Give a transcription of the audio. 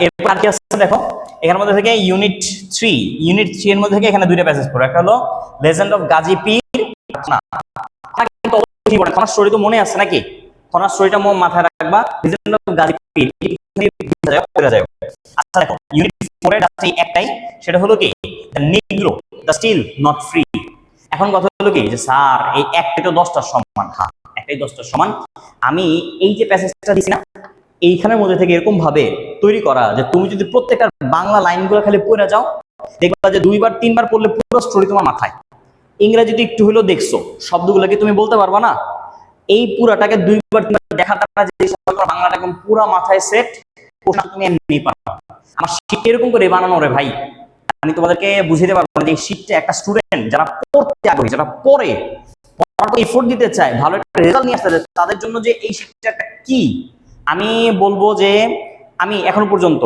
এরপর আর কি আছে দেখো, এখানের মধ্যে থেকে ইউনিট 3 এর মধ্যে থেকে এখানে দুইটা প্যাসেজ পড়ো। একটা হলো লেজেন্ড অফ গাজী পীর খানা। খনার স্টোরি তো মনে আছে নাকি? খনার স্টোরিটা মাথায় রাখবা। লেজেন্ড অফ গাজী পীর আচ্ছা দেখো, ইউনিট 4 এর আছে একটাই, সেটা হলো কি the Negro the still not free. এখন কথা হলো কি যে স্যার এই একটাই তো 10টার সমান। হ্যাঁ, একটাই 10টার সমান। আমি এই যে প্যাসেজটা দিছি না, এইখানের মধ্যে থেকে এরকম ভাবে তৈরি করা যে তুমি যদি প্রত্যেকটা বাংলা লাইনগুলো খালি পড়ে যাও, দেখবা যে 2-3 বার পড়লে পুরো স্টোরি তোমার মাথায়। ইংরেজিতে একটু হলেও দেখছো, শব্দগুলোকে তুমি বলতে পারবা না। এই পুরাটাকে 2-3বার দেখার দ্বারা যে বাংলাটা একদম পুরো মাথায় সেট, তুমি এমনি পারবা। আমার শীত এরকম করে বানানো রে ভাই, আমি তোমাদেরকে বুঝাতে পারবো না যে এই শীতটা একটা স্টুডেন্ট যারা পড়তে আগ্রহী, যারা পড়ে এফোর্ট দিতে চায়, ভালো একটা রেজাল্ট নিয়ে আসতে চায়, তাদের জন্য যে এই শীতটা কি, আমি বলবো যে আমি এখনো পর্যন্ত